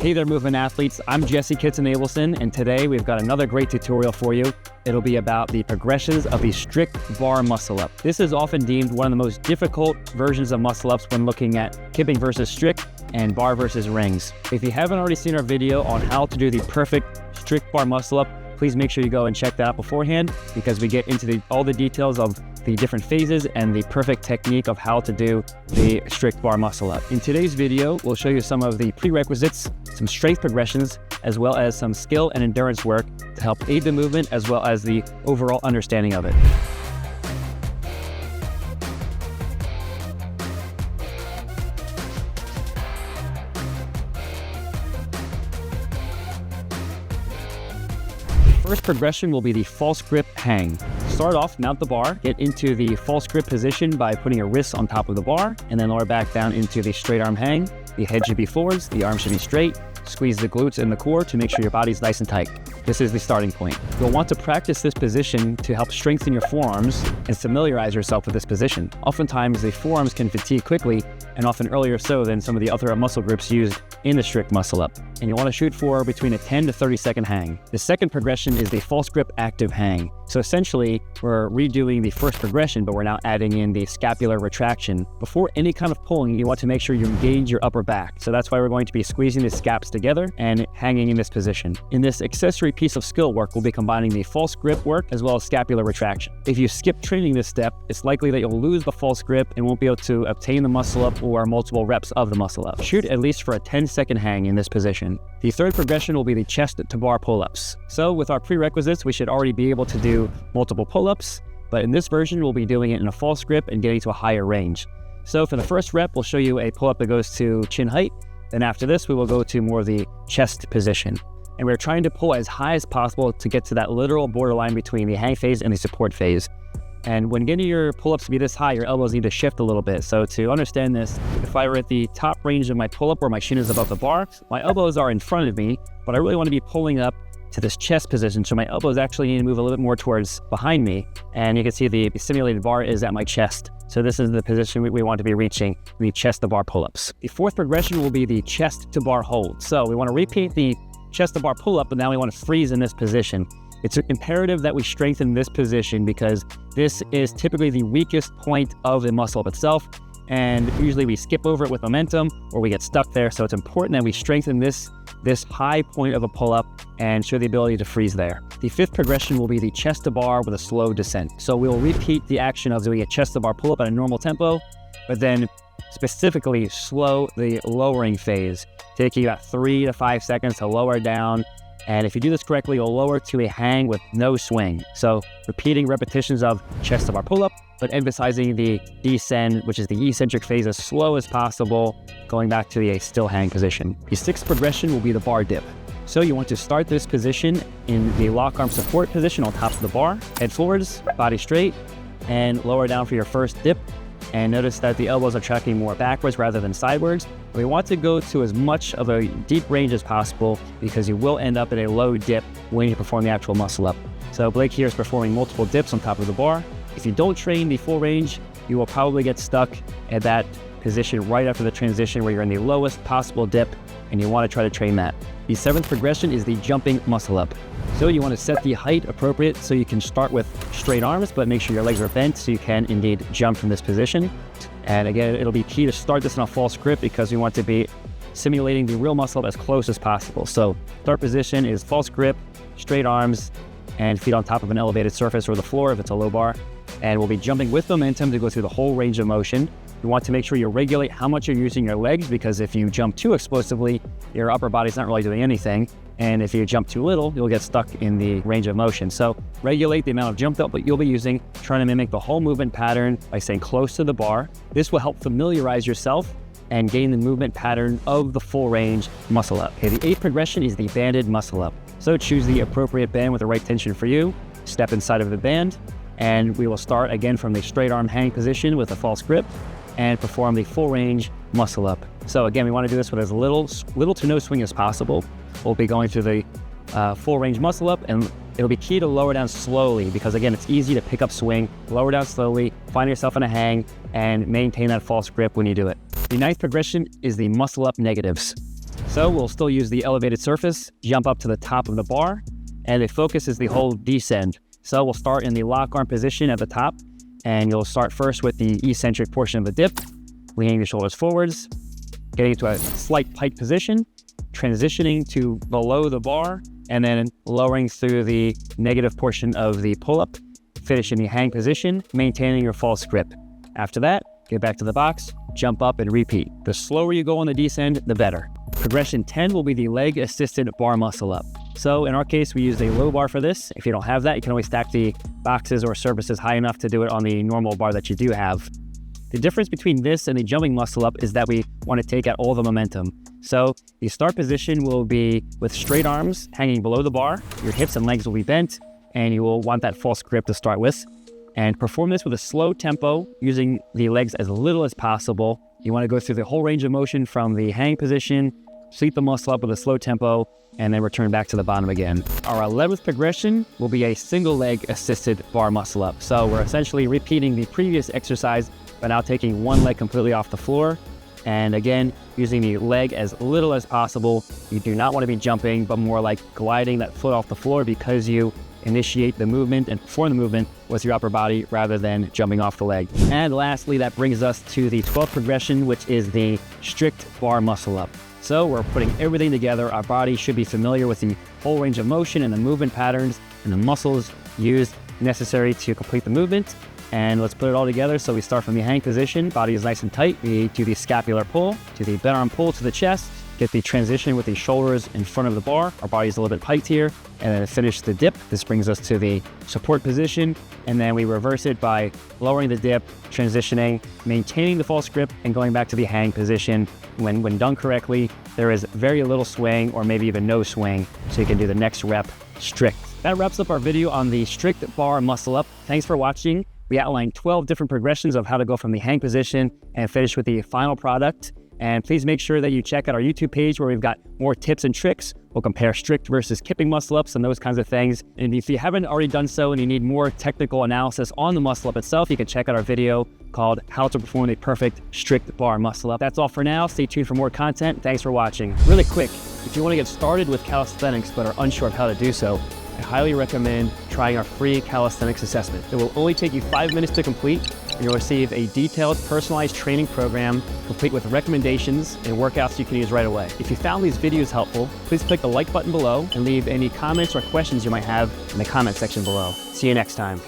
Hey there, movement athletes. I'm Jesse Kitson-Abelson, and today we've got another great tutorial for you. It'll be about the progressions of the strict bar muscle-up. This is often deemed one of the most difficult versions of muscle-ups when looking at kipping versus strict and bar versus rings. If you haven't already seen our video on how to do the perfect strict bar muscle-up, please make sure you go and check that out beforehand, because we get into all the details of the different phases and the perfect technique of how to do the strict bar muscle up. In today's video, we'll show you some of the prerequisites, some strength progressions, as well as some skill and endurance work to help aid the movement as well as the overall understanding of it. First progression will be the false grip hang. Start off, mount the bar, get into the false grip position by putting your wrists on top of the bar, and then lower back down into the straight arm hang. The head should be forwards, the arm should be straight. Squeeze the glutes and the core to make sure your body's nice and tight. This is the starting point. You'll want to practice this position to help strengthen your forearms and familiarize yourself with this position. Oftentimes, the forearms can fatigue quickly, and often earlier so than some of the other muscle groups used in the strict muscle up. And you want to shoot for between a 10 to 30 second hang. The second progression is the false grip active hang. So essentially, we're redoing the first progression, but we're now adding in the scapular retraction. Before any kind of pulling, you want to make sure you engage your upper back. So that's why we're going to be squeezing the scaps together and hanging in this position. In this accessory piece of skill work, we'll be combining the false grip work as well as scapular retraction. If you skip training this step, it's likely that you'll lose the false grip and won't be able to obtain the muscle up or multiple reps of the muscle up. Shoot at least for a 10-second hang in this position. The third progression will be the chest to bar pull-ups. So with our prerequisites, we should already be able to do multiple pull-ups, but in this version, we'll be doing it in a false grip and getting to a higher range. So for the first rep, we'll show you a pull-up that goes to chin height. Then after this, we will go to more of the chest position. And we're trying to pull as high as possible to get to that literal borderline between the hang phase and the support phase. And when getting your pull-ups to be this high, your elbows need to shift a little bit. So to understand this, if I were at the top range of my pull-up where my shin is above the bar, my elbows are in front of me, but I really want to be pulling up to this chest position. So my elbows actually need to move a little bit more towards behind me. And you can see the simulated bar is at my chest. So this is the position we want to be reaching, the chest to bar pull-ups. The fourth progression will be the chest to bar hold. So we want to repeat the chest to bar pull-up, but now we want to freeze in this position. It's imperative that we strengthen this position because this is typically the weakest point of the muscle up itself, and usually we skip over it with momentum or we get stuck there. So it's important that we strengthen this high point of a pull-up and show the ability to freeze there. The fifth progression will be the chest to bar with a slow descent. So we'll repeat the action of doing a chest to bar pull-up at a normal tempo, but then specifically slow the lowering phase, taking about 3 to 5 seconds to lower down. And if you do this correctly, you'll lower to a hang with no swing. So repeating repetitions of chest to bar pull-up, but emphasizing the descend, which is the eccentric phase, as slow as possible, going back to a still hang position. The sixth progression will be the bar dip. So you want to start this position in the lock arm support position on top of the bar, head forwards, body straight, and lower down for your first dip. And notice that the elbows are tracking more backwards rather than sidewards. We want to go to as much of a deep range as possible because you will end up at a low dip when you perform the actual muscle up. So Blake here is performing multiple dips on top of the bar. If you don't train the full range, you will probably get stuck at that position right after the transition where you're in the lowest possible dip, and you want to try to train that. The seventh progression is the jumping muscle up. So you want to set the height appropriate so you can start with straight arms, but make sure your legs are bent so you can indeed jump from this position. And again, it'll be key to start this in a false grip because we want to be simulating the real muscle up as close as possible. So start position is false grip, straight arms, and feet on top of an elevated surface or the floor if it's a low bar. And we'll be jumping with momentum to go through the whole range of motion. You want to make sure you regulate how much you're using your legs, because if you jump too explosively, your upper body's not really doing anything. And if you jump too little, you'll get stuck in the range of motion. So regulate the amount of jump that you'll be using, trying to mimic the whole movement pattern by staying close to the bar. This will help familiarize yourself and gain the movement pattern of the full range muscle up. Okay, the eighth progression is the banded muscle up. So choose the appropriate band with the right tension for you, step inside of the band, and we will start again from the straight arm hang position with a false grip and perform the full range muscle up. So again, we want to do this with as little to no swing as possible. We'll be going through the full range muscle up, and it'll be key to lower down slowly because again, it's easy to pick up swing, lower down slowly, find yourself in a hang, and maintain that false grip when you do it. The ninth progression is the muscle up negatives. So we'll still use the elevated surface, jump up to the top of the bar, and the focus is the whole descend. So we'll start in the lock arm position at the top, and you'll start first with the eccentric portion of the dip, leaning the shoulders forwards, getting into a slight pike position, transitioning to below the bar, and then lowering through the negative portion of the pull-up, finish in the hang position, maintaining your false grip. After that, get back to the box, jump up and repeat. The slower you go on the descend, the better. Progression 10 will be the leg-assisted bar muscle up. So in our case, we used a low bar for this. If you don't have that, you can always stack the boxes or surfaces high enough to do it on the normal bar that you do have. The difference between this and the jumping muscle up is that we want to take out all the momentum. So the start position will be with straight arms hanging below the bar. Your hips and legs will be bent, and you will want that false grip to start with. And perform this with a slow tempo, using the legs as little as possible. You want to go through the whole range of motion from the hang position, sweep the muscle up with a slow tempo, and then return back to the bottom again. Our 11th progression will be a single leg assisted bar muscle up. So we're essentially repeating the previous exercise, but now taking one leg completely off the floor. And again, using the leg as little as possible. You do not want to be jumping, but more like gliding that foot off the floor, because you initiate the movement and perform the movement with your upper body rather than jumping off the leg. And lastly, that brings us to the 12th progression, which is the strict bar muscle up. So we're putting everything together. Our body should be familiar with the whole range of motion and the movement patterns and the muscles used necessary to complete the movement. And let's put it all together. So we start from the hang position, body is nice and tight. We do the scapular pull, to the bent arm pull to the chest, get the transition with the shoulders in front of the bar. Our body's a little bit piked here, and then finish the dip. This brings us to the support position, and then we reverse it by lowering the dip, transitioning, maintaining the false grip, and going back to the hang position. When done correctly, there is very little swing, or maybe even no swing, so you can do the next rep strict. That wraps up our video on the strict bar muscle up. Thanks for watching. We outlined 12 different progressions of how to go from the hang position and finish with the final product. And please make sure that you check out our YouTube page, where we've got more tips and tricks. We'll compare strict versus kipping muscle ups and those kinds of things. And if you haven't already done so and you need more technical analysis on the muscle up itself, you can check out our video called How to Perform a Perfect Strict Bar Muscle Up. That's all for now. Stay tuned for more content. Thanks for watching. Really quick, if you want to get started with calisthenics but are unsure of how to do so, I highly recommend trying our free calisthenics assessment. It will only take you 5 minutes to complete, and you'll receive a detailed, personalized training program complete with recommendations and workouts you can use right away. If you found these videos helpful, please click the like button below and leave any comments or questions you might have in the comment section below. See you next time.